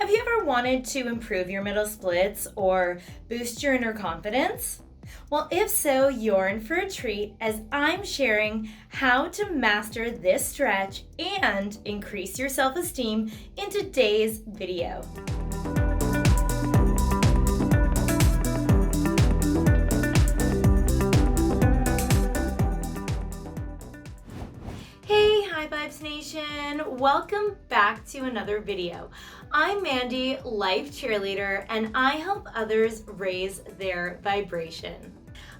Have you ever wanted to improve your middle splits or boost your inner confidence? Well, if so, you're in for a treat as I'm sharing how to master this stretch and increase your self-esteem in today's video. Hey, High Vibes Nation! Welcome back to another video. I'm Mandy, life cheerleader, and I help others raise their vibration.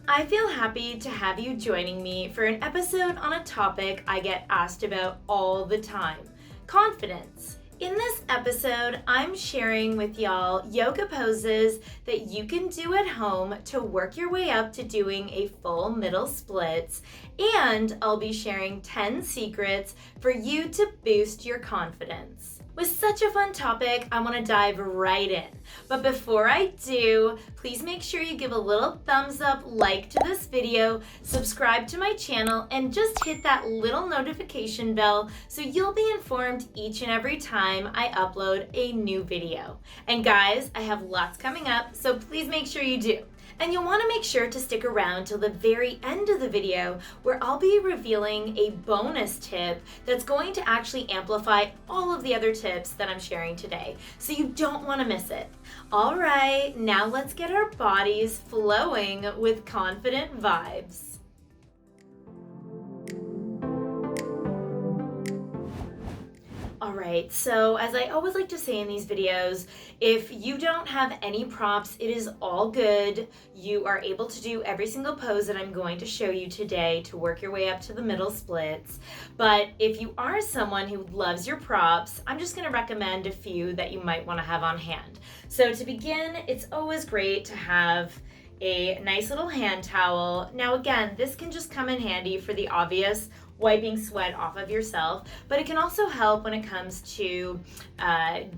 I feel happy to have you joining me for an episode on a topic I get asked about all the time: confidence. In this episode, I'm sharing with y'all yoga poses that you can do at home to work your way up to doing a full middle splits, and I'll be sharing 10 secrets for you to boost your confidence. With such a fun topic, I want to dive right in. But before I do, please make sure you give a little thumbs up, like to this video, subscribe to my channel, and just hit that little notification bell so you'll be informed each and every time I upload a new video. And guys, I have lots coming up, so please make sure you do. And you'll want to make sure to stick around till the very end of the video where I'll be revealing a bonus tip that's going to actually amplify all of the other tips that I'm sharing today. So you don't want to miss it. All right, now let's get our bodies flowing with confident vibes. Alright, so as I always like to say in these videos, if you don't have any props, it is all good. You are able to do every single pose that I'm going to show you today to work your way up to the middle splits. But if you are someone who loves your props, I'm just going to recommend a few that you might want to have on hand. So to begin, it's always great to have a nice little hand towel. Now again, this can just come in handy for the obvious wiping sweat off of yourself, but it can also help when it comes to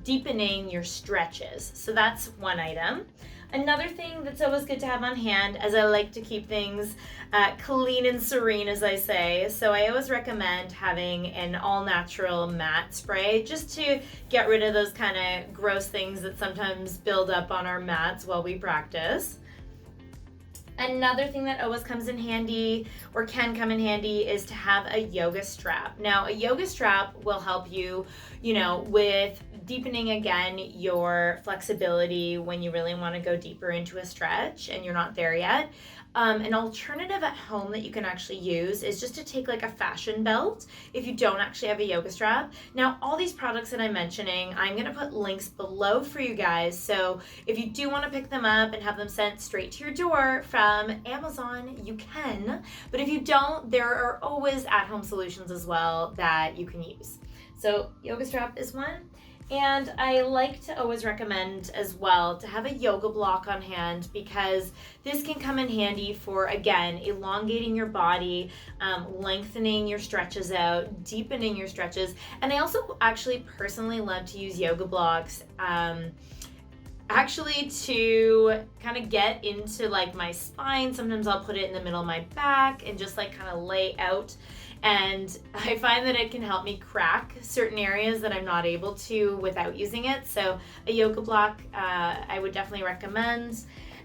deepening your stretches. So that's one item. Another thing that's always good to have on hand, as I like to keep things clean and serene, as I say, so I always recommend having an all-natural mat spray just to get rid of those kind of gross things that sometimes build up on our mats while we practice. Another thing that always comes in handy, or can come in handy, is to have a yoga strap. Now, a yoga strap will help you, with deepening again your flexibility when you really want to go deeper into a stretch and you're not there yet. An alternative at home that you can actually use is just to take like a fashion belt if you don't actually have a yoga strap. Now, all these products that I'm mentioning, I'm going to put links below for you guys. So if you do want to pick them up and have them sent straight to your door from Amazon, you can. But if you don't, there are always at-home solutions as well that you can use. So yoga strap is one. And I like to always recommend as well to have a yoga block on hand, because this can come in handy for, again, elongating your body, lengthening your stretches out, deepening your stretches. And I also actually personally love to use yoga blocks actually to kind of get into like my spine. Sometimes I'll put it in the middle of my back and just like kind of lay out. And I find that it can help me crack certain areas that I'm not able to without using it. So a yoga block I would definitely recommend.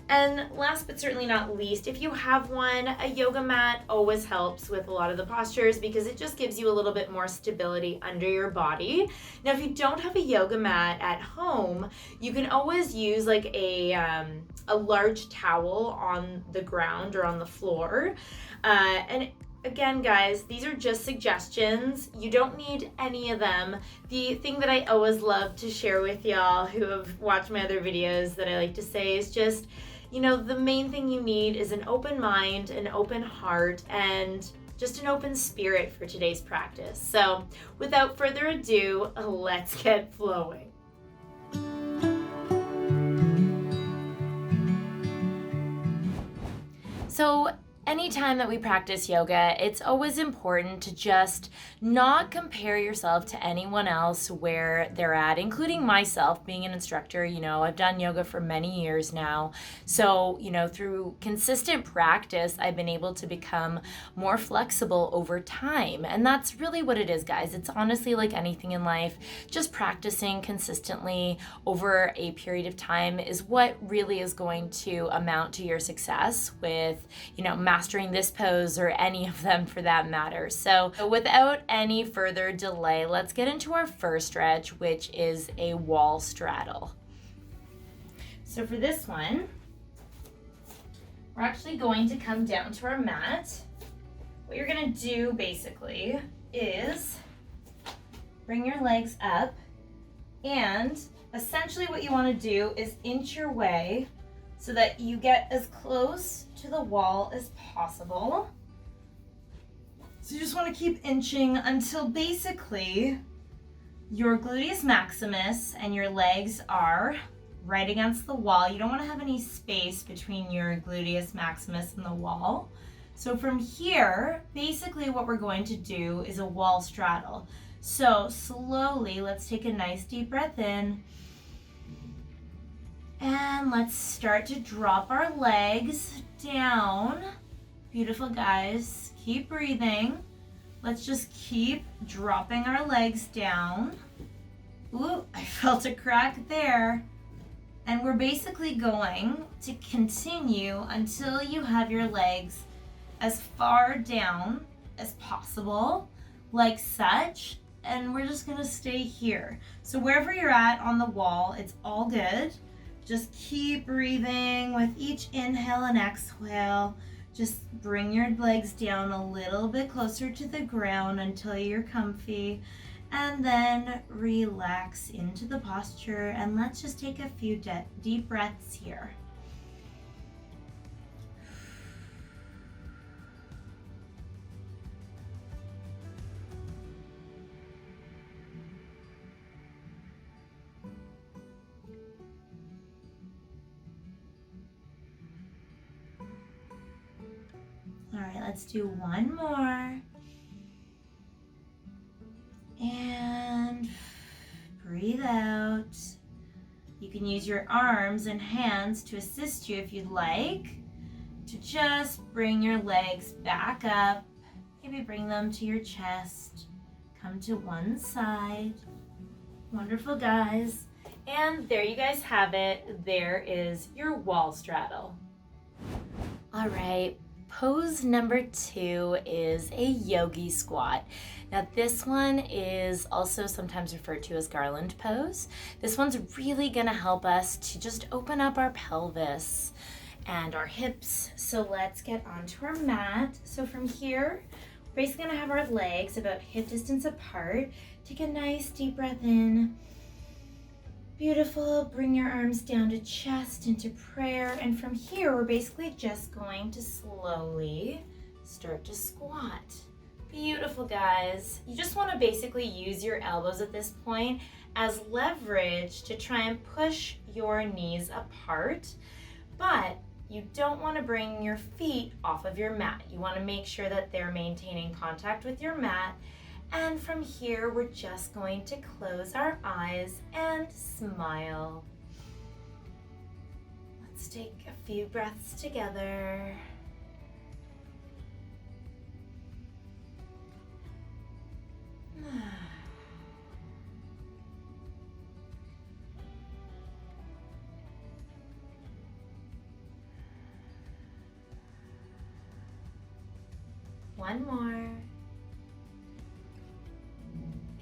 And last but certainly not least, if you have one, a yoga mat always helps with a lot of the postures because it just gives you a little bit more stability under your body. Now, if you don't have a yoga mat at home, you can always use like a large towel on the ground or on the floor. And again, guys, these are just suggestions. You don't need any of them. The thing that I always love to share with y'all who have watched my other videos that I like to say is just, the main thing you need is an open mind, an open heart, and just an open spirit for today's practice. So without further ado, let's get flowing. So anytime that we practice yoga, it's always important to just not compare yourself to anyone else where they're at, including myself being an instructor. I've done yoga for many years now. So, through consistent practice, I've been able to become more flexible over time. And that's really what it is, guys. It's honestly like anything in life. Just practicing consistently over a period of time is what really is going to amount to your success with, mastering this pose or any of them for that matter. So without any further delay, let's get into our first stretch, which is a wall straddle. So for this one, we're actually going to come down to our mat. What you're gonna do basically is bring your legs up, and essentially what you wanna do is inch your way so that you get as close to the wall as possible. So you just want to keep inching until basically your gluteus maximus and your legs are right against the wall. You don't want to have any space between your gluteus maximus and the wall. So from here, basically what we're going to do is a wall straddle. So slowly, let's take a nice deep breath in. And let's start to drop our legs down. Beautiful, guys. Keep breathing. Let's just keep dropping our legs down. Ooh, I felt a crack there. And we're basically going to continue until you have your legs as far down as possible, like such. And we're just gonna stay here. So wherever you're at on the wall, it's all good. Just keep breathing with each inhale and exhale. Just bring your legs down a little bit closer to the ground until you're comfy, and then relax into the posture. And let's just take a few deep breaths here. All right, let's do one more. And breathe out. You can use your arms and hands to assist you if you'd like, to just bring your legs back up. Maybe bring them to your chest. Come to one side. Wonderful, guys. And there you guys have it. There is your wall straddle. All right. Pose number 2 is a yogi squat. Now this one is also sometimes referred to as garland pose. This one's really gonna help us to just open up our pelvis and our hips. So let's get onto our mat. So from here, we're basically gonna have our legs about hip distance apart. Take a nice deep breath in. Beautiful. Bring your arms down to chest, into prayer. And from here, we're basically just going to slowly start to squat. Beautiful, guys. You just want to basically use your elbows at this point as leverage to try and push your knees apart. But you don't want to bring your feet off of your mat. You want to make sure that they're maintaining contact with your mat. And from here, we're just going to close our eyes and smile. Let's take a few breaths together. One more.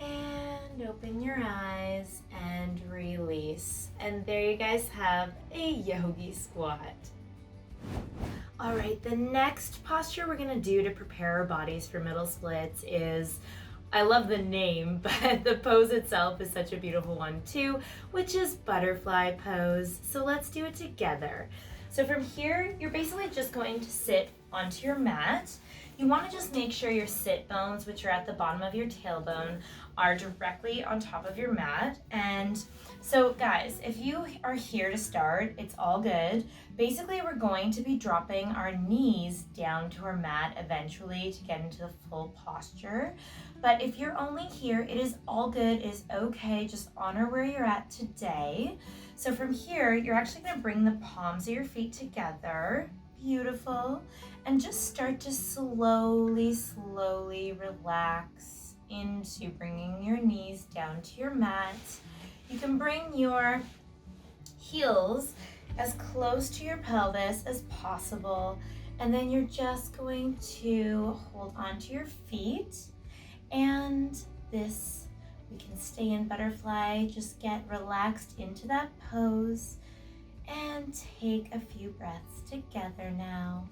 And open your eyes and release. And there you guys have a yogi squat. All right, the next posture we're gonna do to prepare our bodies for middle splits is, I love the name, but the pose itself is such a beautiful one too, which is butterfly pose. So let's do it together. So from here, you're basically just going to sit onto your mat. You want to just make sure your sit bones, which are at the bottom of your tailbone, are directly on top of your mat. And So guys, if you are here to start, it's all good. Basically, we're going to be dropping our knees down to our mat eventually to get into the full posture. But if you're only here, it is all good, it is okay. Just honor where you're at today. So from here, you're actually gonna bring the palms of your feet together. Beautiful. And just start to slowly relax into bringing your knees down to your mat. You can bring your heels as close to your pelvis as possible, and then you're just going to hold onto your feet, and we can stay in butterfly. Just get relaxed into that pose and take a few breaths together now.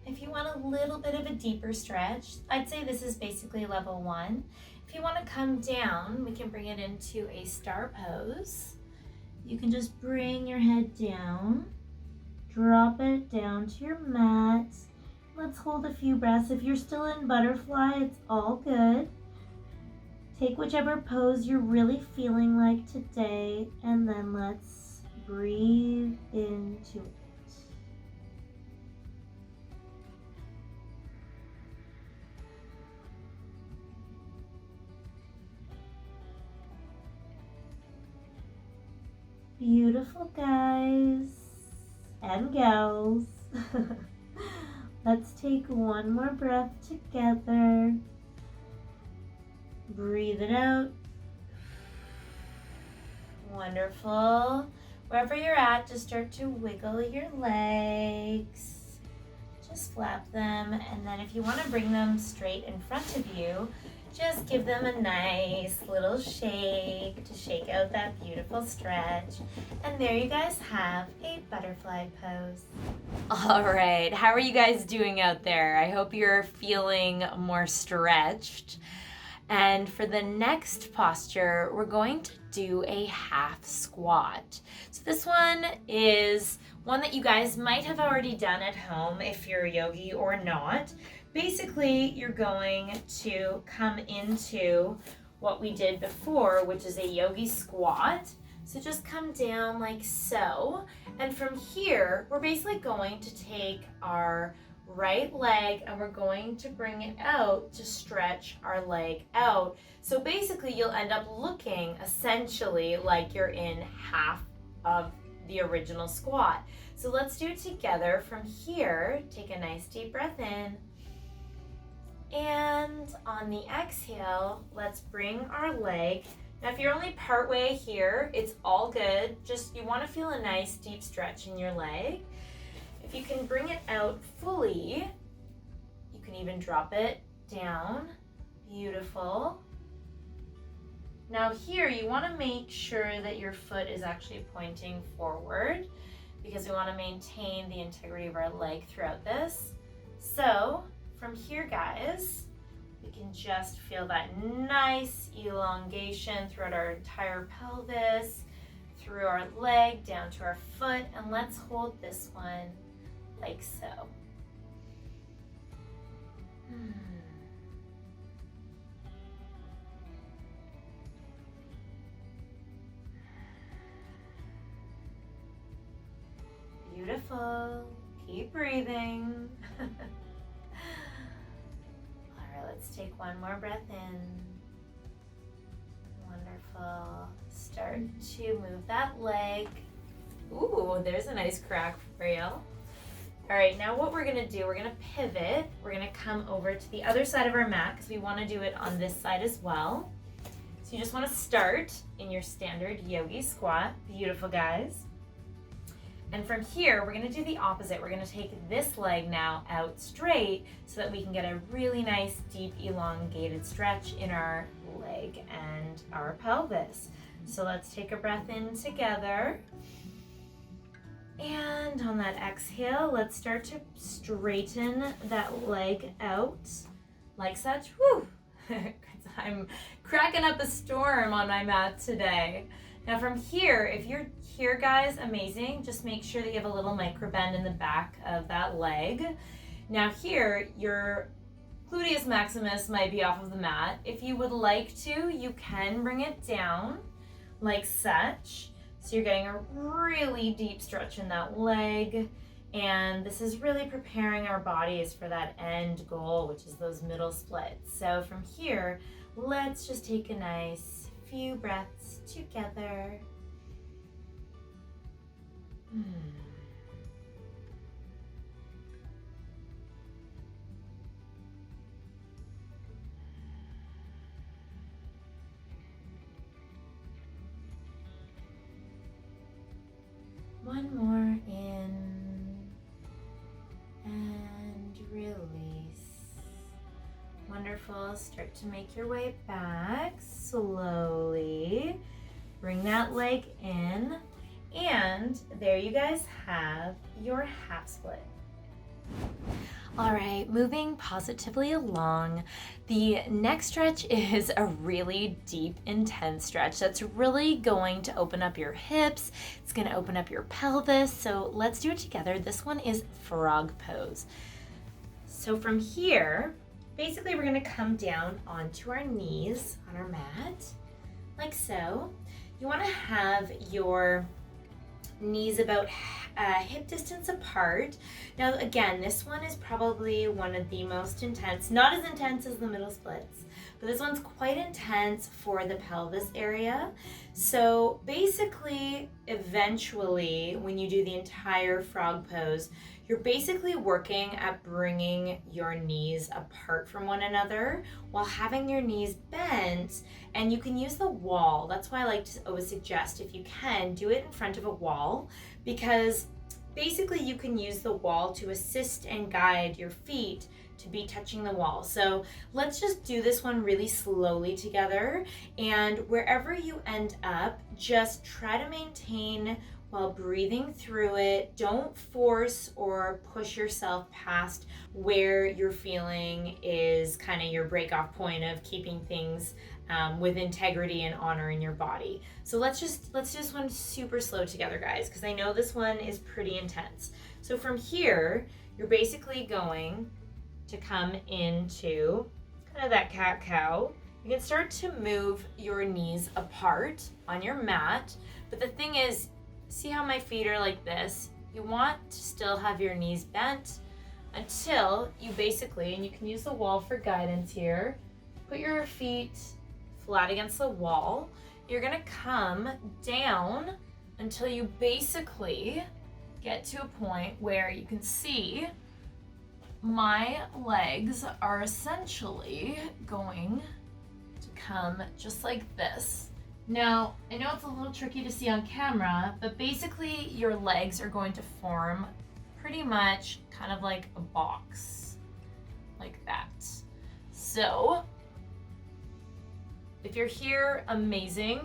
If you want a little bit of a deeper stretch, I'd say this is basically level 1. If you want to come down, we can bring it into a star pose. You can just bring your head down, drop it down to your mat. Let's hold a few breaths. If you're still in butterfly, it's all good. Take whichever pose you're really feeling like today, and then let's breathe into it. Beautiful guys and gals. Let's take one more breath together. Breathe it out. Wonderful. Wherever you're at, just start to wiggle your legs. Just flap them, and then if you want to bring them straight in front of you, just give them a nice little shake to shake out that beautiful stretch. And there you guys have a butterfly pose. All right, how are you guys doing out there? I hope you're feeling more stretched. And for the next posture, we're going to do a half squat. So this one is one that you guys might have already done at home if you're a yogi or not. Basically, you're going to come into what we did before, which is a yogi squat. So just come down like so. And from here, we're basically going to take our right leg and we're going to bring it out to stretch our leg out. So basically, you'll end up looking essentially like you're in half of the original squat. So let's do it together. From here, take a nice deep breath in. And on the exhale, let's bring our leg. Now, if you're only part way here, it's all good. Just you want to feel a nice deep stretch in your leg. If you can bring it out fully, you can even drop it down. Beautiful. Now here, you want to make sure that your foot is actually pointing forward because we want to maintain the integrity of our leg throughout this. So from here, guys, we can just feel that nice elongation throughout our entire pelvis, through our leg, down to our foot, and let's hold this one like so. Beautiful. Keep breathing. Let's take one more breath in. Wonderful. Start to move that leg. Ooh, there's a nice crack for you. All right, now what we're gonna do, we're gonna pivot. We're gonna come over to the other side of our mat because we wanna do it on this side as well. So you just wanna start in your standard yogi squat. Beautiful, guys. And from here, we're gonna do the opposite. We're gonna take this leg now out straight so that we can get a really nice, deep, elongated stretch in our leg and our pelvis. So let's take a breath in together. And on that exhale, let's start to straighten that leg out like such. Woo! I'm cracking up a storm on my mat today. Now from here, if you're here, guys, amazing. Just make sure that you have a little micro bend in the back of that leg. Now here, your gluteus maximus might be off of the mat. If you would like to, you can bring it down like such. So you're getting a really deep stretch in that leg. And this is really preparing our bodies for that end goal, which is those middle splits. So from here, let's just take a nice few breaths together. One more in and release. Wonderful. Start to make your way back slowly. Bring that leg in, and there you guys have your half split. All right, moving positively along. The next stretch is a really deep, intense stretch that's really going to open up your hips. It's going to open up your pelvis. So let's do it together. This one is frog pose. So from here, basically we're going to come down onto our knees on our mat, like so. You want to have your knees about hip distance apart. Now again, this one is probably one of the most intense, not as intense as the middle splits, but this one's quite intense for the pelvis area. So basically, eventually, when you do the entire frog pose, you're basically working at bringing your knees apart from one another while having your knees bent, and you can use the wall. That's why I like to always suggest, if you can, do it in front of a wall, because basically you can use the wall to assist and guide your feet to be touching the wall. So let's just do this one really slowly together, and wherever you end up, just try to maintain while breathing through it. Don't force or push yourself past where you're feeling is kind of your break-off point of keeping things with integrity and honor in your body. So let's do this one super slow together, guys, because I know this one is pretty intense. So from here, you're basically going to come into kind of that cat-cow. You can start to move your knees apart on your mat, but the thing is, see how my feet are like this? You want to still have your knees bent until you basically, and you can use the wall for guidance here, put your feet flat against the wall. You're gonna come down until you basically get to a point where you can see my legs are essentially going to come just like this. Now, I know it's a little tricky to see on camera, but basically your legs are going to form pretty much kind of like a box, like that. So, if you're here, amazing.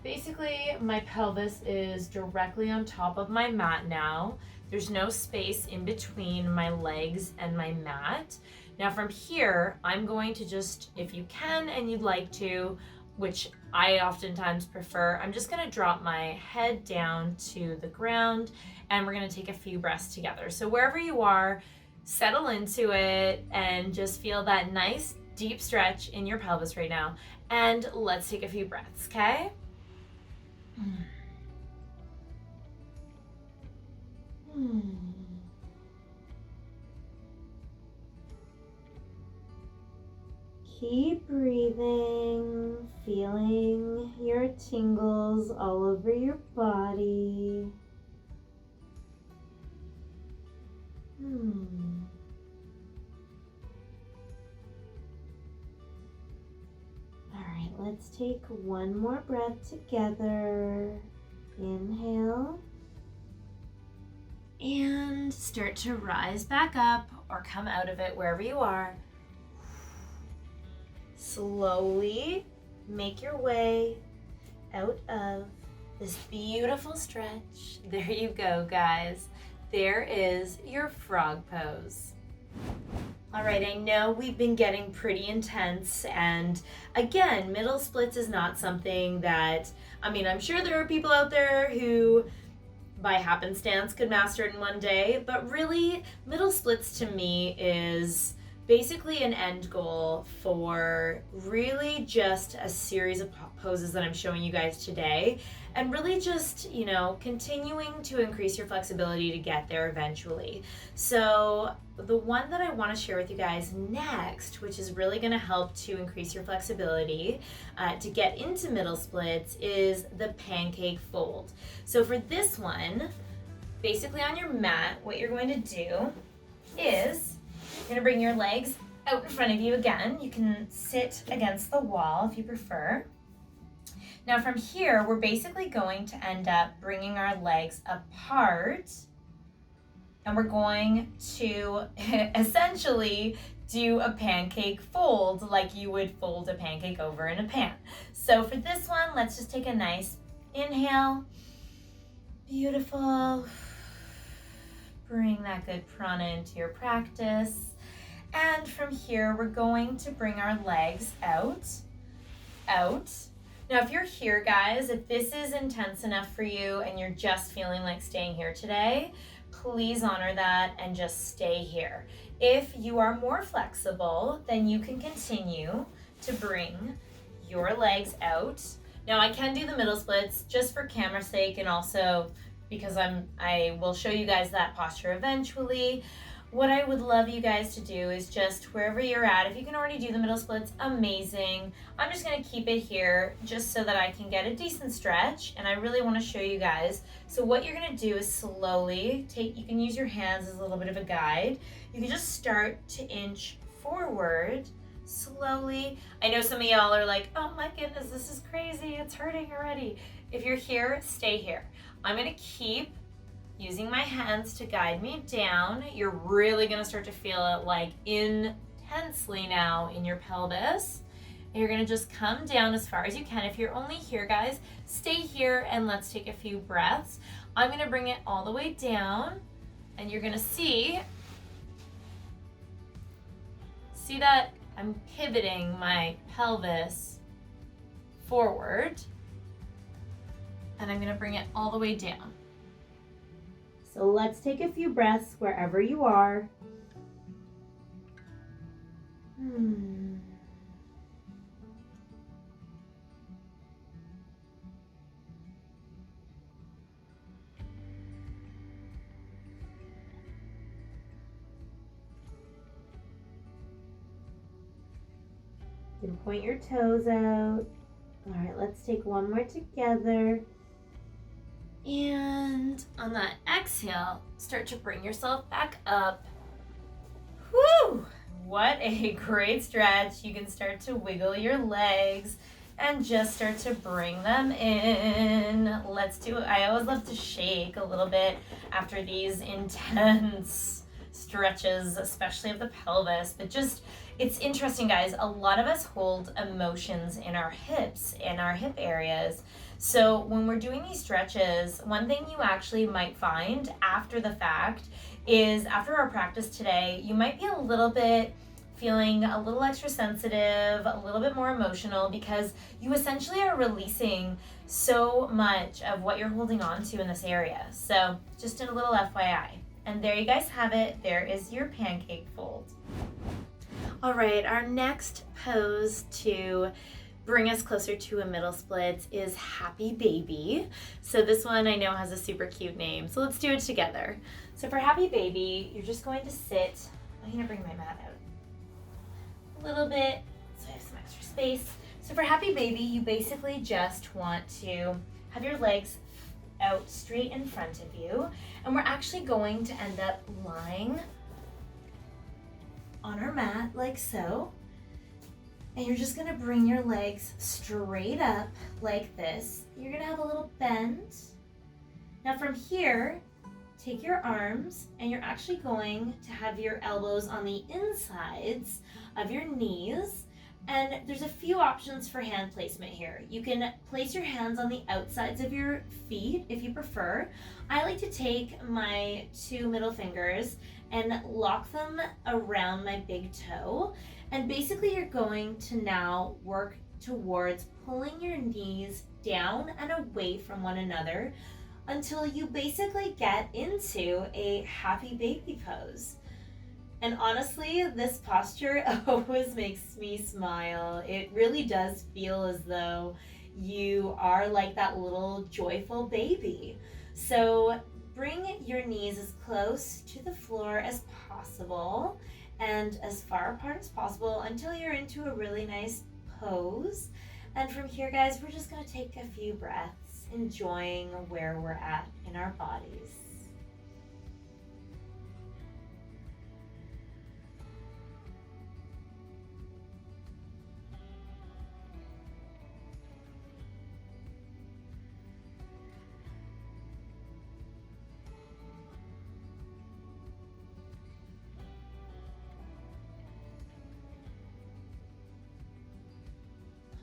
Basically, my pelvis is directly on top of my mat now. There's no space in between my legs and my mat. Now from here, I'm going to just, if you can and you'd like to, which I oftentimes prefer, I'm just gonna drop my head down to the ground, and we're gonna take a few breaths together. So wherever you are, settle into it and just feel that nice deep stretch in your pelvis right now. And let's take a few breaths, okay? Keep breathing, feeling your tingles all over your body. All right, let's take one more breath together. Inhale. And start to rise back up or come out of it wherever you are. Slowly make your way out of this beautiful stretch. There you go, guys. There is your frog pose. All right, I know we've been getting pretty intense, and again, middle splits is not something that, I mean, I'm sure there are people out there who by happenstance could master it in one day, but really, middle splits to me is basically an end goal for really just a series of poses that I'm showing you guys today, and really just, you know, continuing to increase your flexibility to get there eventually. So the one that I want to share with you guys next, which is really going to help to increase your flexibility to get into middle splits, is the pancake fold. So for this one, basically on your mat, what you're going to do is you're going to bring your legs out in front of you again. You can sit against the wall if you prefer. Now from here, we're basically going to end up bringing our legs apart, and we're going to essentially do a pancake fold like you would fold a pancake over in a pan. So for this one, let's just take a nice inhale. Beautiful. Bring that good prana into your practice. And from here, we're going to bring our legs out. Now, if you're here, guys, if this is intense enough for you and you're just feeling like staying here today, please honor that and just stay here. If you are more flexible, then you can continue to bring your legs out. Now, I can do the middle splits just for camera's sake, and also because I will show you guys that posture eventually. What I would love you guys to do is just wherever you're at, if you can already do the middle splits, amazing. I'm just gonna keep it here just so that I can get a decent stretch, and I really wanna show you guys. So what you're gonna do is slowly you can use your hands as a little bit of a guide. You can just start to inch forward slowly. I know some of y'all are like, oh my goodness, this is crazy, it's hurting already. If you're here, stay here. I'm gonna keep using my hands to guide me down. You're really gonna start to feel it like intensely now in your pelvis. And you're gonna just come down as far as you can. If you're only here, guys, stay here and let's take a few breaths. I'm gonna bring it all the way down, and you're gonna see that I'm pivoting my pelvis forward, and I'm gonna bring it all the way down. So let's take a few breaths wherever you are. You can point your toes out. All right, let's take one more together. And on that exhale, start to bring yourself back up. Whew! What a great stretch. You can start to wiggle your legs and just start to bring them in. I always love to shake a little bit after these intense stretches, especially of the pelvis, but just, it's interesting, guys. A lot of us hold emotions in our hips, in our hip areas. So when we're doing these stretches, one thing you actually might find after the fact is after our practice today, you might be a little bit feeling a little extra sensitive, a little bit more emotional, because you essentially are releasing so much of what you're holding on to in this area. So just a little FYI. And there you guys have it. There is your pancake fold. All right, our next pose to bring us closer to a middle split is Happy Baby. So this one I know has a super cute name, so let's do it together. So for Happy Baby, you're just going to sit. I'm gonna bring my mat out a little bit so I have some extra space. So for Happy Baby, you basically just want to have your legs out straight in front of you, and we're actually going to end up lying on our mat like so. And you're just gonna bring your legs straight up like this. You're gonna have a little bend. Now from here, take your arms and you're actually going to have your elbows on the insides of your knees. And there's a few options for hand placement here. You can place your hands on the outsides of your feet if you prefer. I like to take my two middle fingers and lock them around my big toe. And basically you're going to now work towards pulling your knees down and away from one another until you basically get into a happy baby pose. And honestly, this posture always makes me smile. It really does feel as though you are like that little joyful baby. So bring your knees as close to the floor as possible and as far apart as possible until you're into a really nice pose. And from here, guys, we're just going to take a few breaths, enjoying where we're at in our bodies.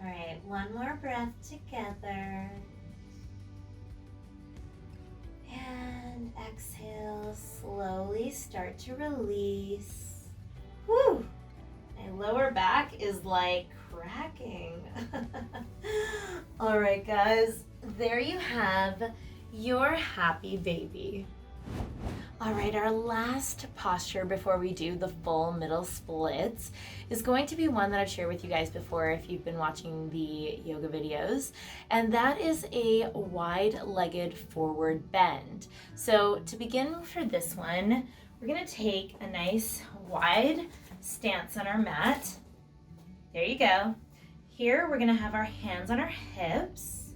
All right, one more breath together. And exhale, slowly start to release. Whew! My lower back is like cracking. All right, guys, there you have your happy baby. All right, our last posture before we do the full middle splits is going to be one that I've shared with you guys before if you've been watching the yoga videos, and that is a wide-legged forward bend. So to begin for this one, we're gonna take a nice wide stance on our mat. There you go. Here we're gonna have our hands on our hips.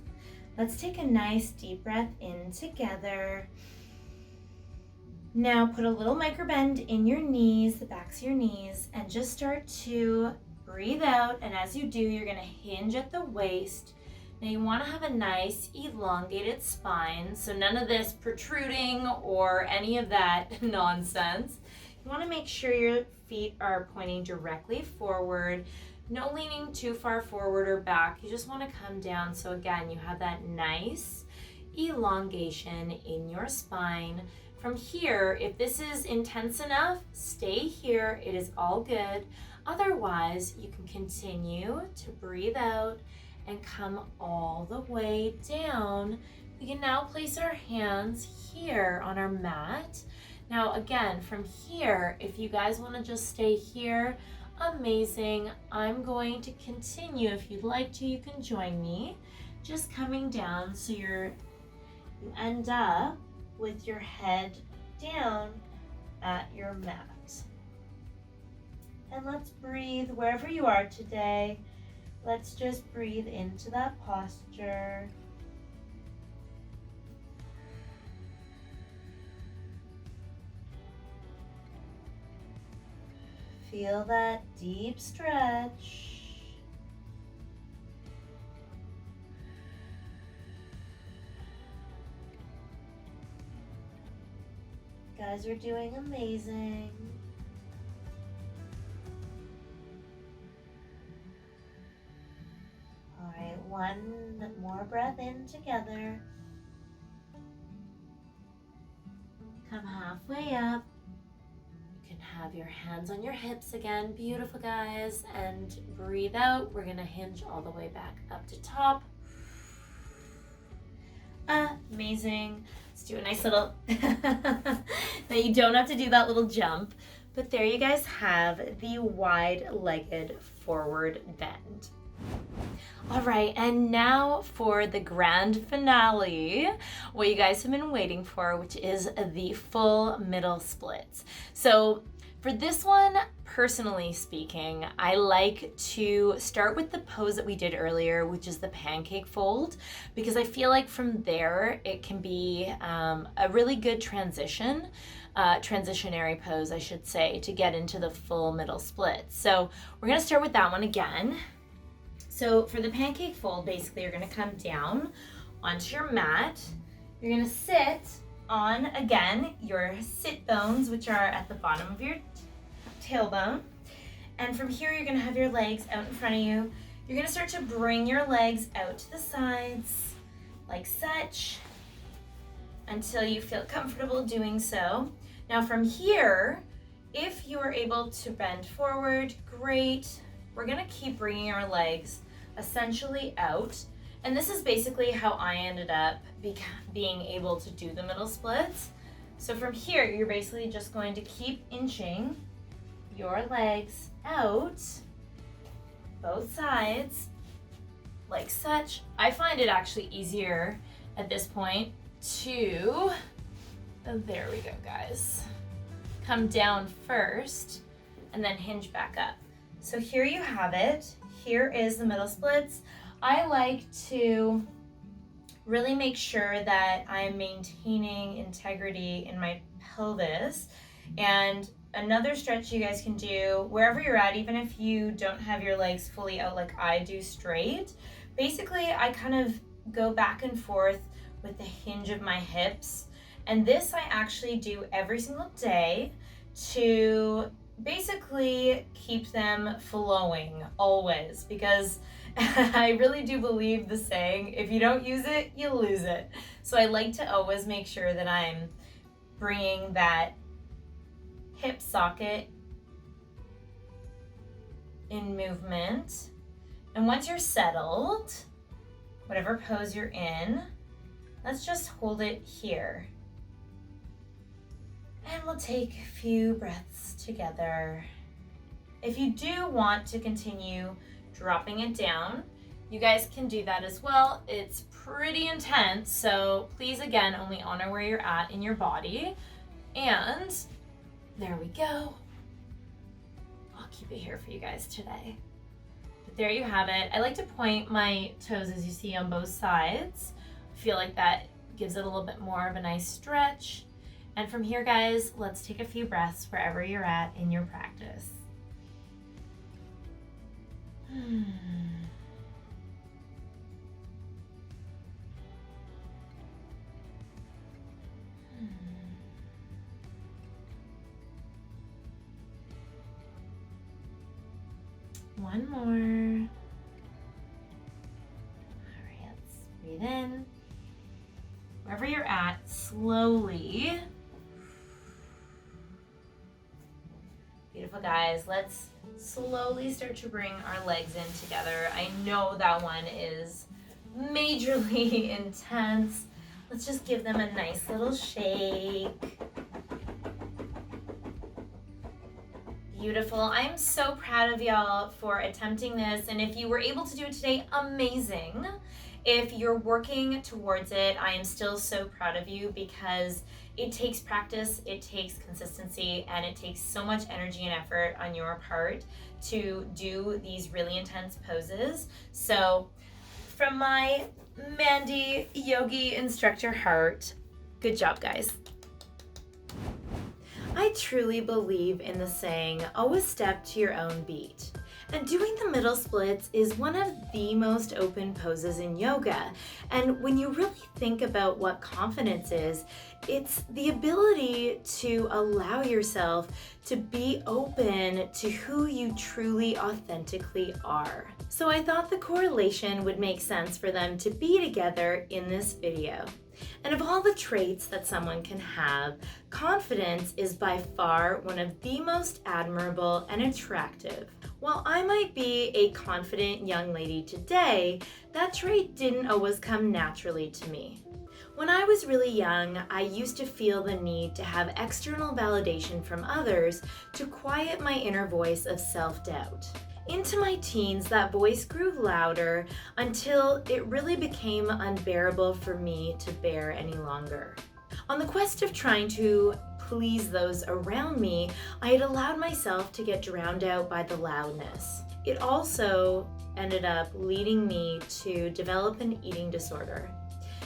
Let's take a nice deep breath in together. Now put a little micro bend in your knees, the backs of your knees, and just start to breathe out. And as you do, you're gonna hinge at the waist. Now you wanna have a nice elongated spine, so none of this protruding or any of that nonsense. You wanna make sure your feet are pointing directly forward, no leaning too far forward or back. You just wanna come down, so again, you have that nice elongation in your spine. From here, if this is intense enough, stay here. It is all good. Otherwise, you can continue to breathe out and come all the way down. We can now place our hands here on our mat. Now, again, from here, if you guys want to just stay here, amazing. I'm going to continue. If you'd like to, you can join me. Just coming down so you end up with your head down at your mat. And let's breathe wherever you are today. Let's just breathe into that posture. Feel that deep stretch. You guys are doing amazing. All right, one more breath in together. Come halfway up. You can have your hands on your hips again. Beautiful, guys. And breathe out. We're gonna hinge all the way back up to top. Amazing. Let's do a nice little, now you don't have to do that little jump, but there you guys have the wide-legged forward bend. All right, and now for the grand finale, what you guys have been waiting for, which is the full middle splits. So for this one, personally speaking, I like to start with the pose that we did earlier, which is the pancake fold, because I feel like from there it can be a really good transitionary pose, I should say, to get into the full middle split. So we're gonna start with that one again. So for the pancake fold, basically you're gonna come down onto your mat. You're gonna sit on, again, your sit bones, which are at the bottom of your tailbone. And from here, you're gonna have your legs out in front of you. You're gonna start to bring your legs out to the sides, like such, until you feel comfortable doing so. Now from here, if you are able to bend forward, great. We're gonna keep bringing our legs essentially out. And this is basically how I ended up being able to do the middle splits. So from here, you're basically just going to keep inching your legs out, both sides, like such. I find it actually easier at this point to, there we go guys, come down first and then hinge back up. So here you have it. Here is the middle splits. I like to really make sure that I'm maintaining integrity in my pelvis. And another stretch you guys can do wherever you're at, even if you don't have your legs fully out like I do straight, basically I kind of go back and forth with the hinge of my hips. And this I actually do every single day to basically keep them flowing always, because I really do believe the saying, if you don't use it, you lose it. So I like to always make sure that I'm bringing that hip socket in movement. And once you're settled, whatever pose you're in, let's just hold it here. And we'll take a few breaths together. If you do want to continue dropping it down, you guys can do that as well. It's pretty intense, so please again only honor where you're at in your body. And there we go. I'll keep it here for you guys today. But there you have it. I like to point my toes, as you see, on both sides. I feel like that gives it a little bit more of a nice stretch. And from here, guys, let's take a few breaths wherever you're at in your practice. One more. All right, let's breathe in. Wherever you're at, slowly. Beautiful, guys. Let's slowly start to bring our legs in together. I know that one is majorly intense. Let's just give them a nice little shake. Beautiful. I'm so proud of y'all for attempting this, and if you were able to do it today, amazing. If you're working towards it, I am still so proud of you, because it takes practice, it takes consistency, and it takes so much energy and effort on your part to do these really intense poses. So from my Mandy Yogi instructor heart, good job, guys. I truly believe in the saying, always step to your own beat. And doing the middle splits is one of the most open poses in yoga. And when you really think about what confidence is, it's the ability to allow yourself to be open to who you truly authentically are. So I thought the correlation would make sense for them to be together in this video. And of all the traits that someone can have, confidence is by far one of the most admirable and attractive. While I might be a confident young lady today, that trait didn't always come naturally to me. When I was really young, I used to feel the need to have external validation from others to quiet my inner voice of self-doubt. Into my teens, that voice grew louder until it really became unbearable for me to bear any longer. On the quest of trying to please those around me, I had allowed myself to get drowned out by the loudness. It also ended up leading me to develop an eating disorder.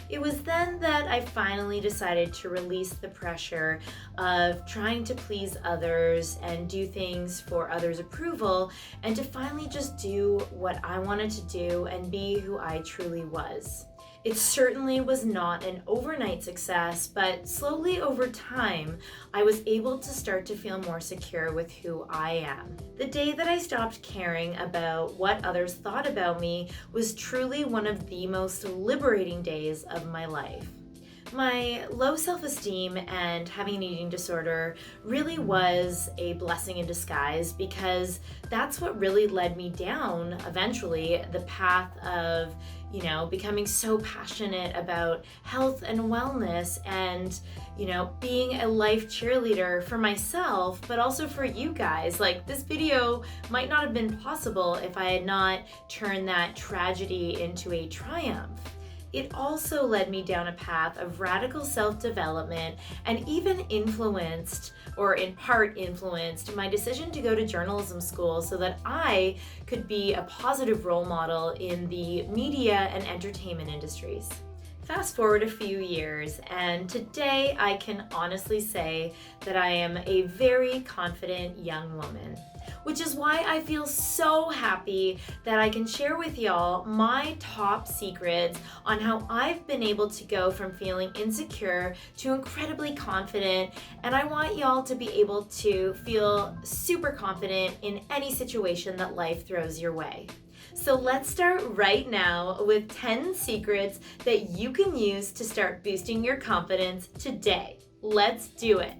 It was then that I finally decided to release the pressure of trying to please others and do things for others' approval, and to finally just do what I wanted to do and be who I truly was. It certainly was not an overnight success, but slowly over time, I was able to start to feel more secure with who I am. The day that I stopped caring about what others thought about me was truly one of the most liberating days of my life. My low self-esteem and having an eating disorder really was a blessing in disguise, because that's what really led me down eventually the path of, becoming so passionate about health and wellness and, being a life cheerleader for myself, but also for you guys. Like, this video might not have been possible if I had not turned that tragedy into a triumph. It also led me down a path of radical self-development and even influenced, or in part influenced, my decision to go to journalism school so that I could be a positive role model in the media and entertainment industries. Fast forward a few years, and today I can honestly say that I am a very confident young woman, which is why I feel so happy that I can share with y'all my top secrets on how I've been able to go from feeling insecure to incredibly confident, and I want y'all to be able to feel super confident in any situation that life throws your way. So let's start right now with 10 secrets that you can use to start boosting your confidence today. Let's do it.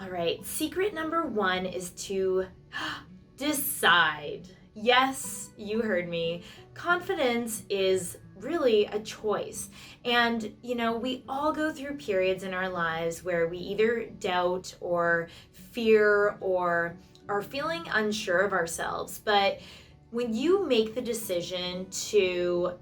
All right, secret number 1 is to decide. Yes, you heard me. Confidence is really a choice. And, we all go through periods in our lives where we either doubt or fear or are feeling unsure of ourselves. But when you make the decision to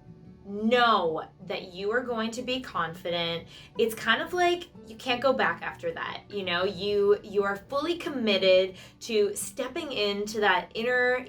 know that you are going to be confident, it's kind of like you can't go back after that. You are fully committed to stepping into that inner,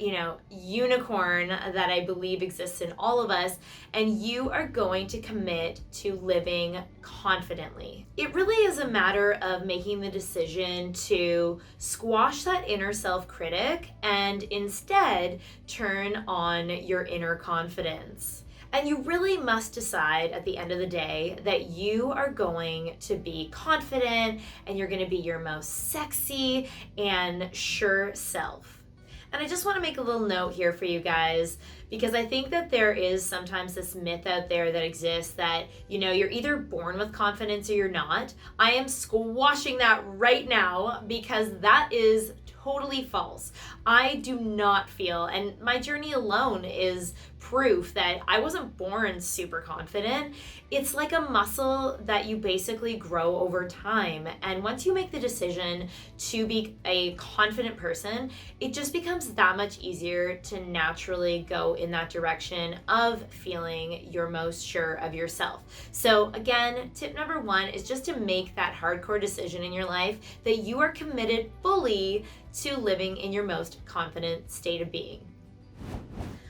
unicorn that I believe exists in all of us, and you are going to commit to living confidently. It really is a matter of making the decision to squash that inner self-critic and instead turn on your inner confidence. And you really must decide at the end of the day that you are going to be confident and you're going to be your most sexy and sure self. And I just want to make a little note here for you guys, because I think that there is sometimes this myth out there that exists that, you're either born with confidence or you're not. I am squashing that right now, because that is totally false. I do not feel, and my journey alone is proof that I wasn't born super confident. It's like a muscle that you basically grow over time. And once you make the decision to be a confident person, it just becomes that much easier to naturally go in that direction of feeling your most sure of yourself. So again, tip number 1 is just to make that hardcore decision in your life that you are committed fully to living in your most confident state of being.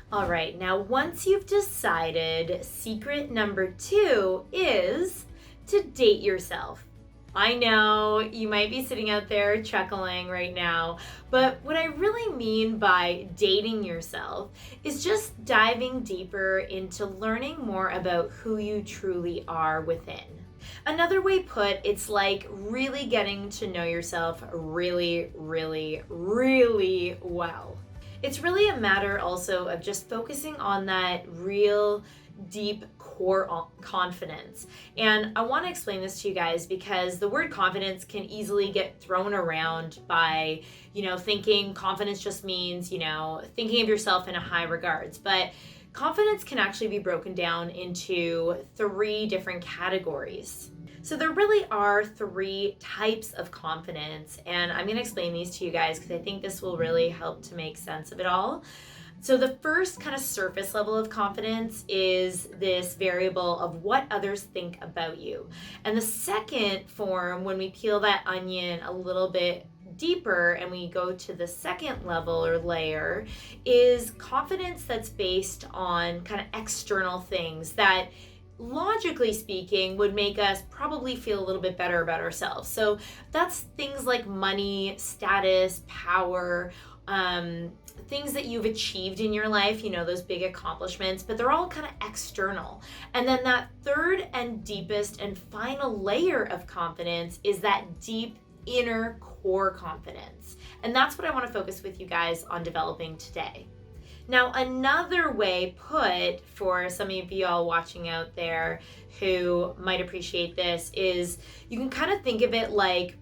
All right, now once you've decided, secret number 2 is to date yourself. I know you might be sitting out there chuckling right now, but what I really mean by dating yourself is just diving deeper into learning more about who you truly are within. Another way put, it's like really getting to know yourself really, really, really well. It's really a matter also of just focusing on that real deep core confidence. And I want to explain this to you guys because the word confidence can easily get thrown around by, thinking confidence just means, thinking of yourself in a high regards. But confidence can actually be broken down into 3 different categories. So there really are 3 types of confidence, and I'm going to explain these to you guys because I think this will really help to make sense of it all. So the first kind of surface level of confidence is this variable of what others think about you. And the second form, when we peel that onion a little bit deeper and we go to the second level or layer, is confidence that's based on kind of external things that, logically speaking, would make us probably feel a little bit better about ourselves. So that's things like money, status, power, things that you've achieved in your life, those big accomplishments, but they're all kind of external. And then that third and deepest and final layer of confidence is that deep inner core confidence. And that's what I want to focus with you guys on developing today. Now, another way put for some of y'all watching out there who might appreciate this is you can kind of think of it like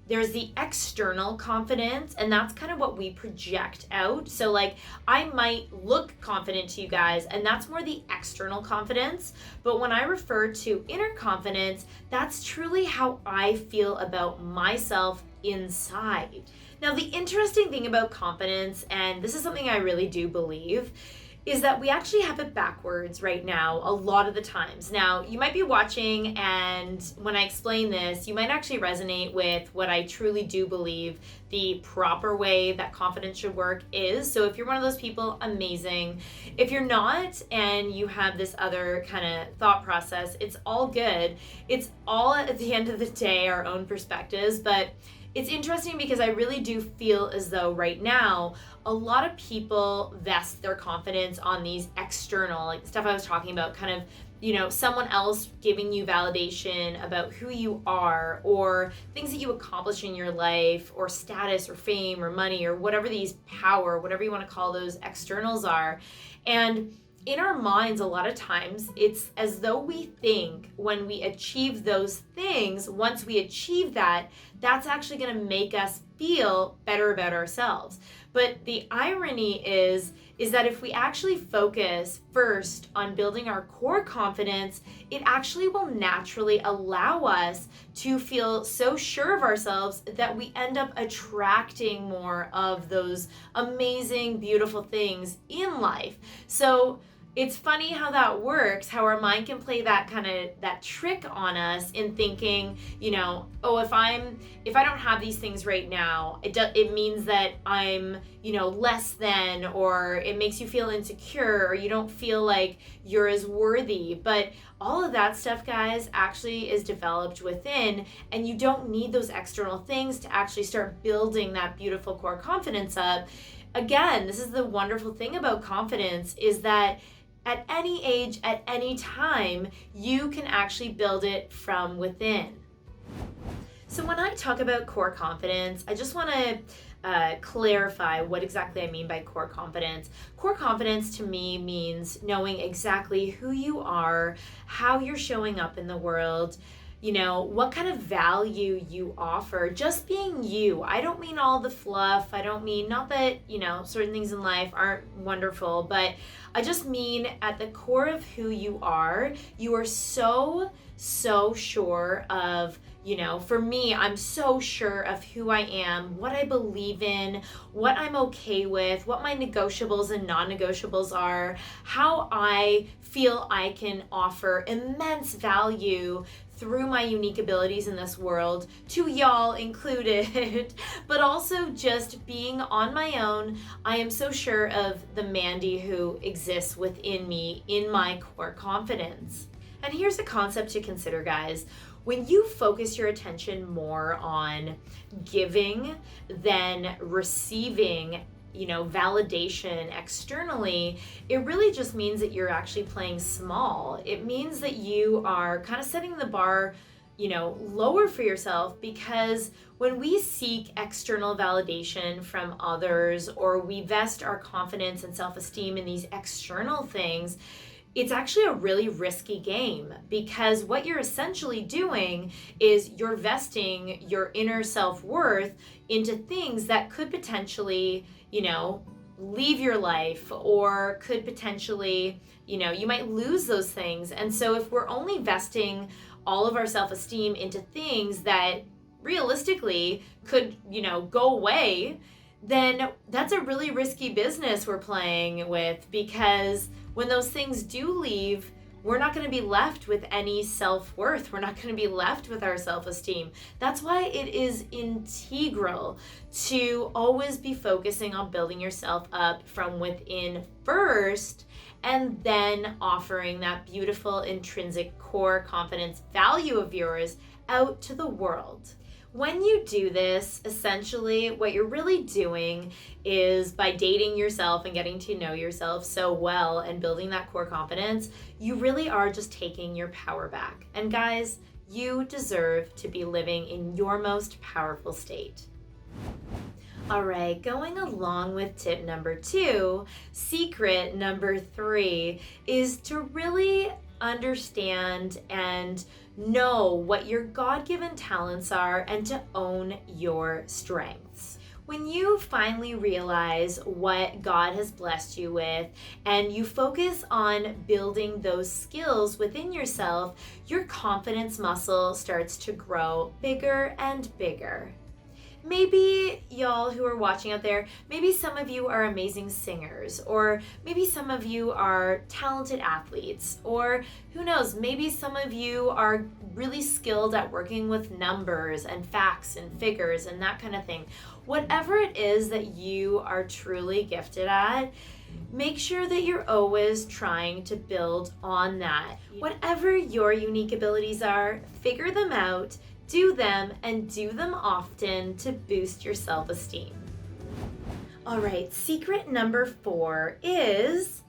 there's the external confidence, and that's kind of what we project out. So like I might look confident to you guys, and that's more the external confidence. But when I refer to inner confidence, that's truly how I feel about myself inside. Now, the interesting thing about confidence, and this is something I really do believe, is that we actually have it backwards right now a lot of the times. Now, you might be watching, and when I explain this, you might actually resonate with what I truly do believe the proper way that confidence should work is. So if you're one of those people, amazing. If you're not, and you have this other kind of thought process, it's all good. It's all, at the end of the day, our own perspectives, but it's interesting because I really do feel as though right now, a lot of people vest their confidence on these external, like stuff I was talking about, kind of, you know, someone else giving you validation about who you are, or things that you accomplish in your life, or status or fame or money, or whatever these power, whatever you want to call those externals are. And in our minds, a lot of times, it's as though we think when we achieve those things, once we achieve that, that's actually going to make us feel better about ourselves. But the irony is that if we actually focus first on building our core confidence, it actually will naturally allow us to feel so sure of ourselves that we end up attracting more of those amazing, beautiful things in life. So it's funny how that works, how our mind can play that trick on us in thinking, you know, oh, if I don't have these things right now, it means that I'm, you know, less than, or it makes you feel insecure, or you don't feel like you're as worthy. But all of that stuff, guys, actually is developed within, and you don't need those external things to actually start building that beautiful core confidence up. Again, this is the wonderful thing about confidence, is that at any age, at any time, you can actually build it from within. So when I talk about core confidence, I just want to clarify what exactly I mean by core confidence. Core confidence to me means knowing exactly who you are, how you're showing up in the world, you know, what kind of value you offer, just being you. I don't mean all the fluff. I don't mean, not that, you know, certain things in life aren't wonderful, but I just mean at the core of who you are so sure of, you know, for me, I'm so sure of who I am, what I believe in, what I'm okay with, what my negotiables and non-negotiables are, how I feel I can offer immense value through my unique abilities in this world, to y'all included, but also just being on my own. I am so sure of the Mandy who exists within me in my core confidence. And here's a concept to consider, guys. When you focus your attention more on giving than receiving, you know, validation externally, it really just means that you're actually playing small. It means that you are kind of setting the bar, you know, lower for yourself, because when we seek external validation from others, or we vest our confidence and self-esteem in these external things, it's actually a really risky game, because what you're essentially doing is you're vesting your inner self-worth into things that could potentially, you know, leave your life, or could potentially, you know, you might lose those things. And so if we're only vesting all of our self-esteem into things that realistically could, you know, go away, then that's a really risky business we're playing with, because when those things do leave, we're not going to be left with any self-worth. We're not going to be left with our self-esteem. That's why it is integral to always be focusing on building yourself up from within first, and then offering that beautiful intrinsic core confidence value of yours out to the world. When you do this, essentially what you're really doing is, by dating yourself and getting to know yourself so well and building that core confidence, you really are just taking your power back. And guys, you deserve to be living in your most powerful state. All right, going along with tip number 2, secret number 3 is to really understand and know what your God-given talents are and to own your strengths. When you finally realize what God has blessed you with and you focus on building those skills within yourself, your confidence muscle starts to grow bigger and bigger. Maybe y'all who are watching out there, maybe some of you are amazing singers, or maybe some of you are talented athletes, or who knows, maybe some of you are really skilled at working with numbers and facts and figures and that kind of thing. Whatever it is that you are truly gifted at, make sure that you're always trying to build on that. Whatever your unique abilities are, figure them out, do them, and do them often to boost your self-esteem. All right, secret number 4 is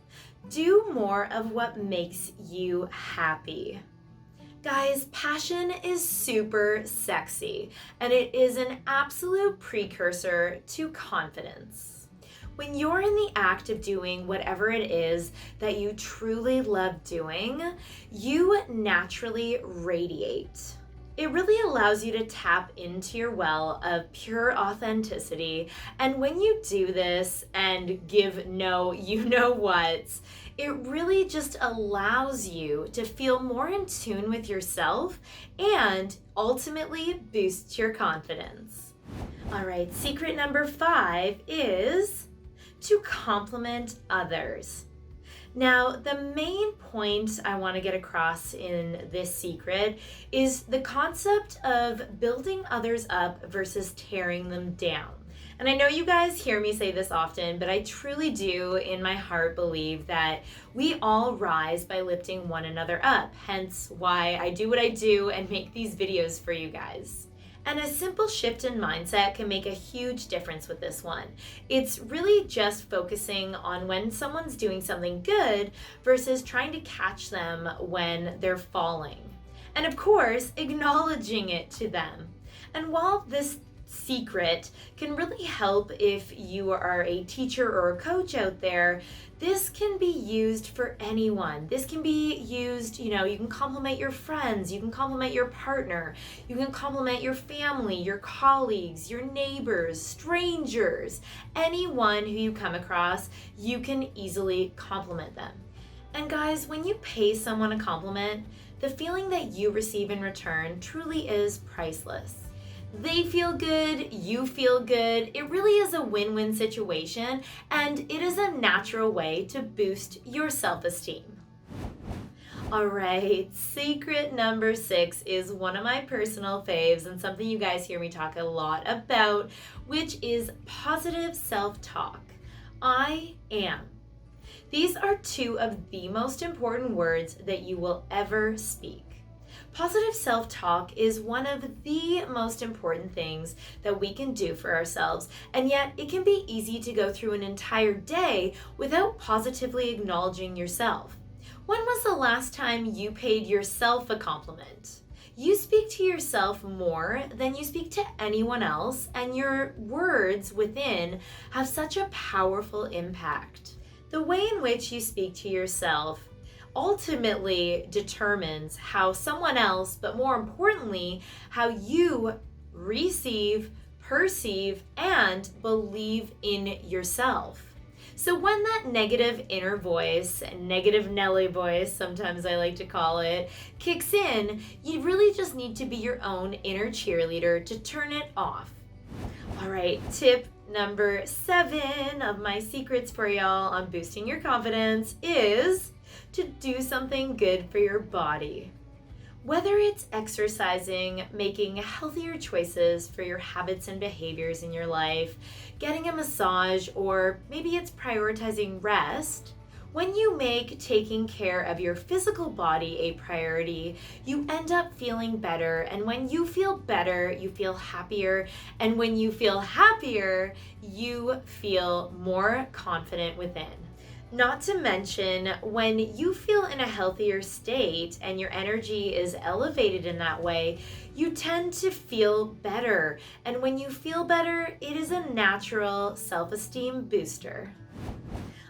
do more of what makes you happy. Guys, passion is super sexy, and it is an absolute precursor to confidence. When you're in the act of doing whatever it is that you truly love doing, you naturally radiate. It really allows you to tap into your well of pure authenticity. And when you do this and give no you know whats, it really just allows you to feel more in tune with yourself and ultimately boost your confidence. All right, secret number 5 is to compliment others. Now, the main point I want to get across in this secret is the concept of building others up versus tearing them down. And I know you guys hear me say this often, but I truly do in my heart believe that we all rise by lifting one another up, hence why I do what I do and make these videos for you guys. And a simple shift in mindset can make a huge difference with this one. It's really just focusing on when someone's doing something good versus trying to catch them when they're falling. And of course, acknowledging it to them. And while this secret can really help if you are a teacher or a coach out there, this can be used for anyone. This can be used, you can compliment your friends, you can compliment your partner, you can compliment your family, your colleagues, your neighbors, strangers, anyone who you come across, you can easily compliment them. And guys, when you pay someone a compliment, the feeling that you receive in return truly is priceless. They feel good, you feel good. It really is a win-win situation, and it is a natural way to boost your self-esteem. All right, secret number 6 is one of my personal faves and something you guys hear me talk a lot about, which is positive self-talk. I am. These are 2 of the most important words that you will ever speak. Positive self-talk is one of the most important things that we can do for ourselves, and yet it can be easy to go through an entire day without positively acknowledging yourself. When was the last time you paid yourself a compliment? You speak to yourself more than you speak to anyone else, and your words within have such a powerful impact. The way in which you speak to yourself ultimately determines how someone else, but more importantly, how you receive, perceive, and believe in yourself. So when that negative inner voice, negative Nelly voice, sometimes I like to call it, kicks in, you really just need to be your own inner cheerleader to turn it off. All right, tip number 7 of my secrets for y'all on boosting your confidence is to do something good for your body. Whether it's exercising, making healthier choices for your habits and behaviors in your life, getting a massage, or maybe it's prioritizing rest, when you make taking care of your physical body a priority, you end up feeling better. And when you feel better, you feel happier. And when you feel happier, you feel more confident within. Not to mention, when you feel in a healthier state and your energy is elevated in that way, you tend to feel better. And when you feel better, it is a natural self-esteem booster.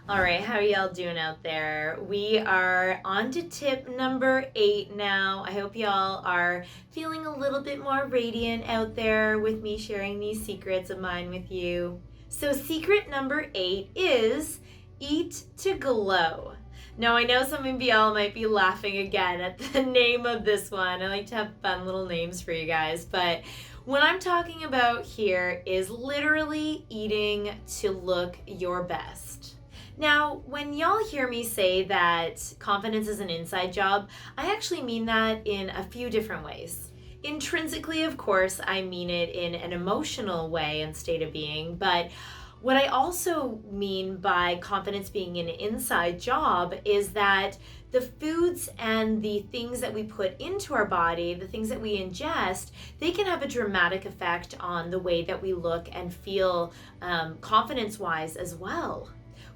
All right, how are y'all doing out there? We are on to tip number 8 now. I hope y'all are feeling a little bit more radiant out there with me sharing these secrets of mine with you. So secret number 8 is eat to glow. Now, I know some of y'all might be laughing again at the name of this one. I like to have fun little names for you guys, but what I'm talking about here is literally eating to look your best. Now, when y'all hear me say that confidence is an inside job, I actually mean that in a few different ways. Intrinsically, of course, I mean it in an emotional way and state of being, but what I also mean by confidence being an inside job is that the foods and the things that we put into our body, the things that we ingest, they can have a dramatic effect on the way that we look and feel confidence-wise as well.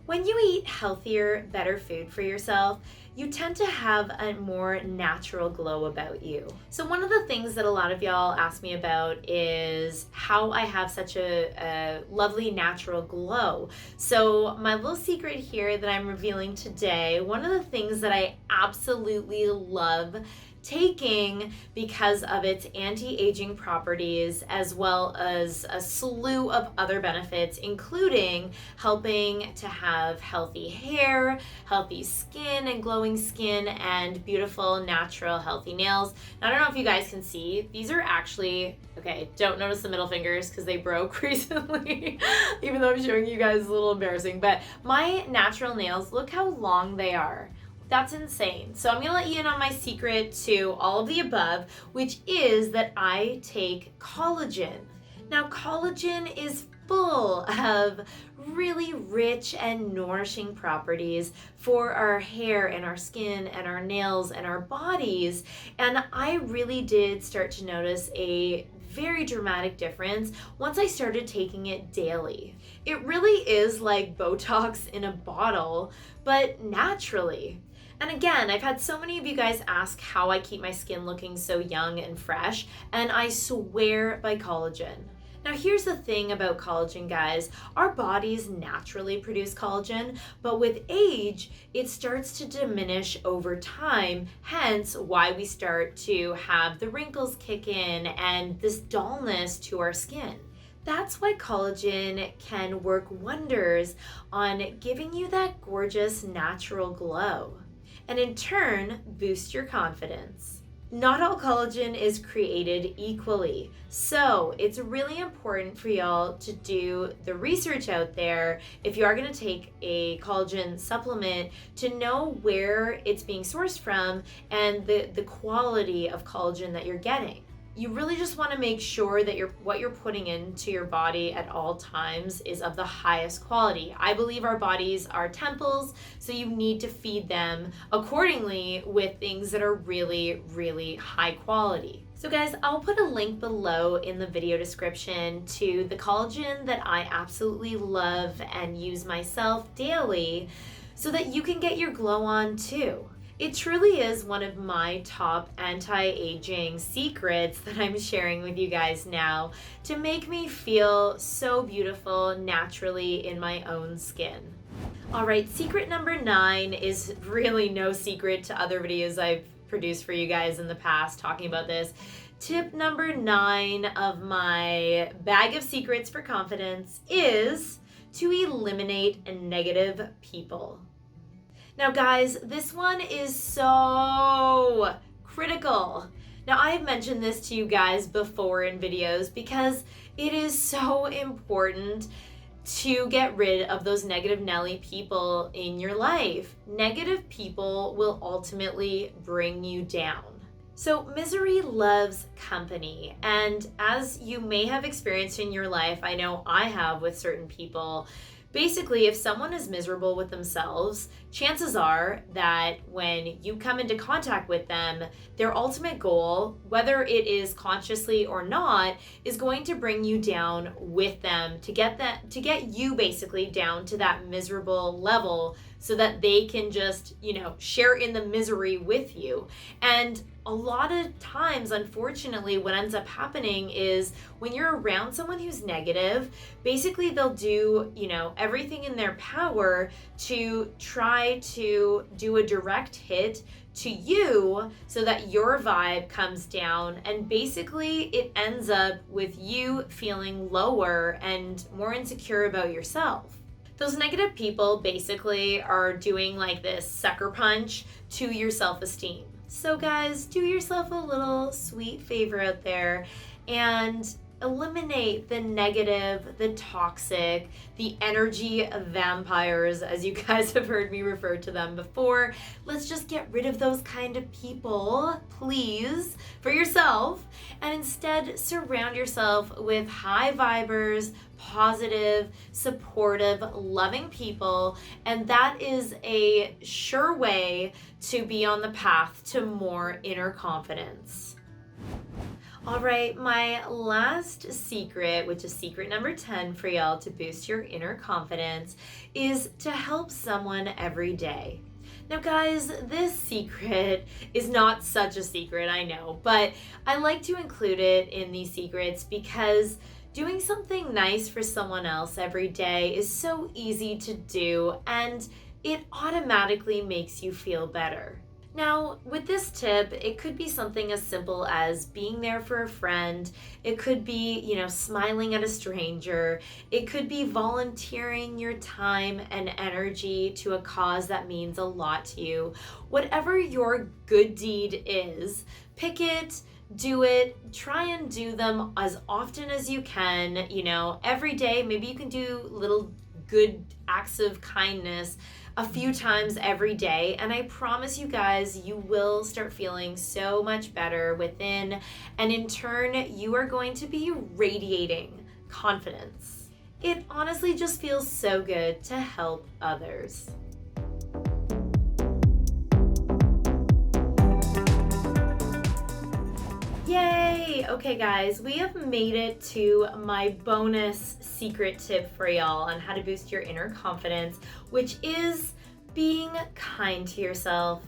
When you eat healthier, better food for yourself, you tend to have a more natural glow about you. So one of the things that a lot of y'all ask me about is how I have such a lovely natural glow. So my little secret here that I'm revealing today, one of the things that I absolutely love taking because of its anti-aging properties, as well as a slew of other benefits, including helping to have healthy hair, healthy skin and glowing skin, and beautiful, natural, healthy nails. Now, I don't know if you guys can see, these are actually, okay, don't notice the middle fingers because they broke recently, even though I'm showing you guys a little embarrassing, but my natural nails, look how long they are. That's insane. So I'm gonna let you in on my secret to all of the above, which is that I take collagen. Now, collagen is full of really rich and nourishing properties for our hair and our skin and our nails and our bodies. And I really did start to notice a very dramatic difference once I started taking it daily. It really is like Botox in a bottle, but naturally. And again, I've had so many of you guys ask how I keep my skin looking so young and fresh, and I swear by collagen. Now, here's the thing about collagen, guys. Our bodies naturally produce collagen, but with age, it starts to diminish over time, hence why we start to have the wrinkles kick in and this dullness to our skin. That's why collagen can work wonders on giving you that gorgeous natural glow, and in turn, boost your confidence. Not all collagen is created equally, so it's really important for y'all to do the research out there if you are going to take a collagen supplement to know where it's being sourced from and the quality of collagen that you're getting. You really just want to make sure that what you're putting into your body at all times is of the highest quality. I believe our bodies are temples, so you need to feed them accordingly with things that are really, really high quality. So guys, I'll put a link below in the video description to the collagen that I absolutely love and use myself daily so that you can get your glow on too. It truly is one of my top anti-aging secrets that I'm sharing with you guys now to make me feel so beautiful naturally in my own skin. All right, secret number 9 is really no secret to other videos I've produced for you guys in the past talking about this. Tip number 9 of my bag of secrets for confidence is to eliminate negative people. Now guys, this one is so critical. Now I've mentioned this to you guys before in videos because it is so important to get rid of those negative Nelly people in your life. Negative people will ultimately bring you down. So misery loves company, and as you may have experienced in your life, I know I have with certain people, basically, if someone is miserable with themselves, chances are that when you come into contact with them, their ultimate goal, whether it is consciously or not, is going to bring you down with them to get you basically down to that miserable level so that they can just, share in the misery with you. And a lot of times, unfortunately, what ends up happening is when you're around someone who's negative, basically they'll do, everything in their power to try to do a direct hit to you so that your vibe comes down, and basically it ends up with you feeling lower and more insecure about yourself. Those negative people basically are doing like this sucker punch to your self-esteem. So guys, do yourself a little sweet favor out there and eliminate the negative, the toxic, the energy vampires, as you guys have heard me refer to them before. Let's just get rid of those kind of people, please, for yourself, and instead surround yourself with high vibers, positive, supportive, loving people, and that is a sure way to be on the path to more inner confidence. All right, my last secret, which is secret number 10 for y'all to boost your inner confidence, is to help someone every day. Now guys, this secret is not such a secret, I know, but I like to include it in these secrets because doing something nice for someone else every day is so easy to do, and it automatically makes you feel better. Now, with this tip, it could be something as simple as being there for a friend. It could be, smiling at a stranger. It could be volunteering your time and energy to a cause that means a lot to you. Whatever your good deed is, pick it, do it, try and do them as often as you can, every day. Maybe you can do little good acts of kindness a few times every day, and I promise you guys, you will start feeling so much better within, and in turn, you are going to be radiating confidence. It honestly just feels so good to help others. Yay! Okay guys, we have made it to my bonus secret tip for y'all on how to boost your inner confidence, which is being kind to yourself.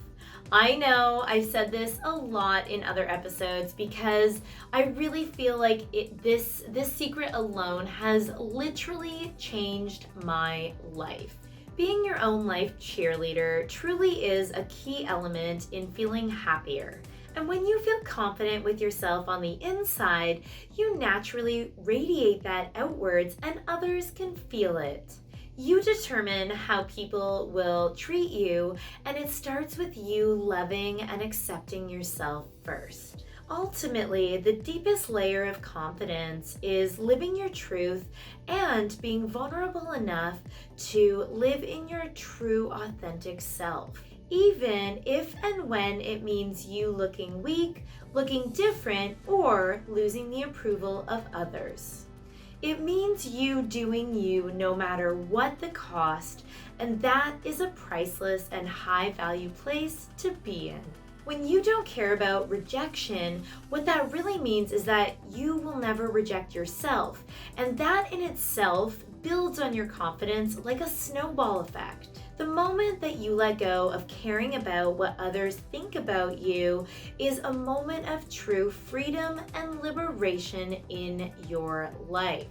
I know I've said this a lot in other episodes because I really feel like this secret alone has literally changed my life. Being your own life cheerleader truly is a key element in feeling happier. And when you feel confident with yourself on the inside, you naturally radiate that outwards and others can feel it. You determine how people will treat you, and it starts with you loving and accepting yourself first. Ultimately, the deepest layer of confidence is living your truth and being vulnerable enough to live in your true, authentic self. Even if and when it means you looking weak, looking different, or losing the approval of others. It means you doing you no matter what the cost, and that is a priceless and high value place to be in. When you don't care about rejection, what that really means is that you will never reject yourself, and that in itself builds on your confidence like a snowball effect. The moment that you let go of caring about what others think about you is a moment of true freedom and liberation in your life.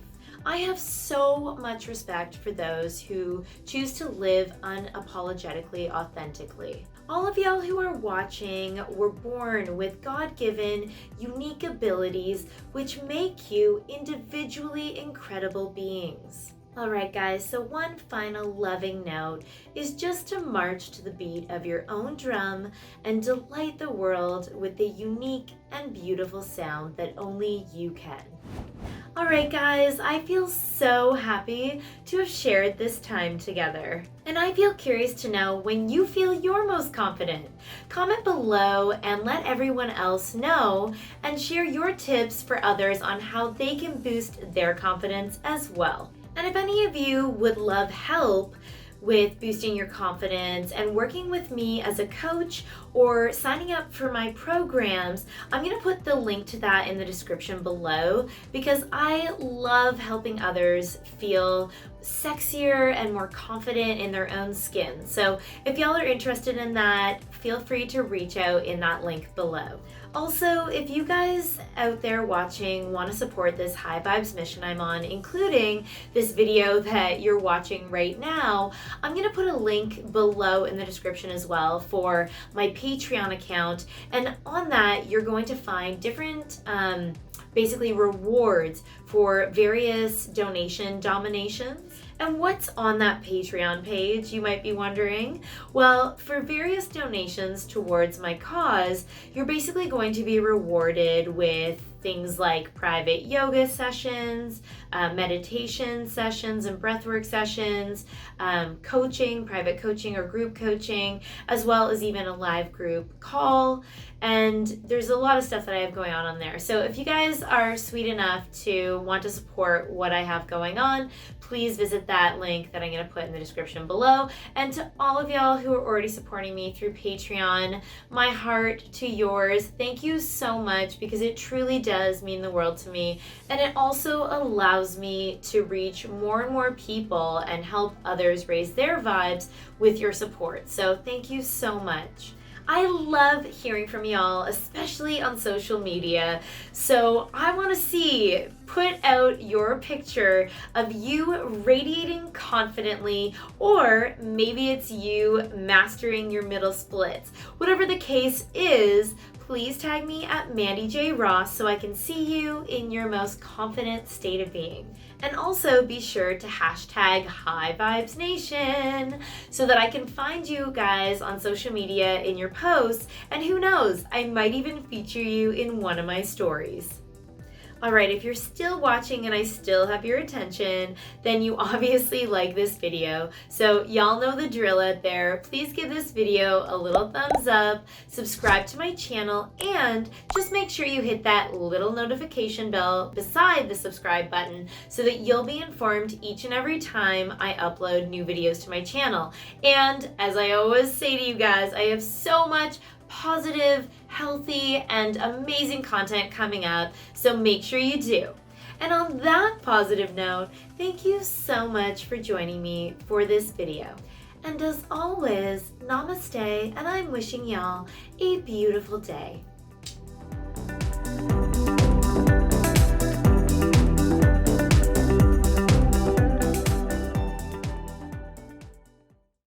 I have so much respect for those who choose to live unapologetically authentically. All of y'all who are watching were born with God-given, unique abilities which make you individually incredible beings. Alright guys, so one final loving note is just to march to the beat of your own drum and delight the world with the unique and beautiful sound that only you can. Alright guys, I feel so happy to have shared this time together. And I feel curious to know when you feel you're most confident. Comment below and let everyone else know, and share your tips for others on how they can boost their confidence as well. And if any of you would love help with boosting your confidence and working with me as a coach or signing up for my programs, I'm going to put the link to that in the description below because I love helping others feel sexier and more confident in their own skin. So if y'all are interested in that, feel free to reach out in that link below. Also, if you guys out there watching want to support this high vibes mission I'm on, including this video that you're watching right now, I'm going to put a link below in the description as well for my Patreon account. And on that, you're going to find different basically rewards for various donation dominations. And what's on that Patreon page, you might be wondering? Well, for various donations towards my cause, you're basically going to be rewarded with things like private yoga sessions, meditation sessions and breathwork sessions, coaching, private coaching or group coaching, as well as even a live group call. And there's a lot of stuff that I have going on there. So if you guys are sweet enough to want to support what I have going on, please visit that link that I'm going to put in the description below. And to all of y'all who are already supporting me through Patreon, my heart to yours. Thank you so much, because it truly does mean the world to me. And it also allows me to reach more and more people and help others raise their vibes with your support. So thank you so much. I love hearing from y'all, especially on social media. So I want to put out your picture of you radiating confidently, or maybe it's you mastering your middle splits. Whatever the case is, please tag me at Mandy J. Ross so I can see you in your most confident state of being. And also be sure to hashtag High Vibes Nation so that I can find you guys on social media in your posts, and who knows, I might even feature you in one of my stories. Alright, if you're still watching and I still have your attention, then you obviously like this video. So y'all know the drill out there. Please give this video a little thumbs up, subscribe to my channel, and just make sure you hit that little notification bell beside the subscribe button so that you'll be informed each and every time I upload new videos to my channel. And as I always say to you guys, I have so much positive, healthy, and amazing content coming up, so make sure you do. And on that positive note, thank you so much for joining me for this video. And as always, namaste, and I'm wishing y'all a beautiful day.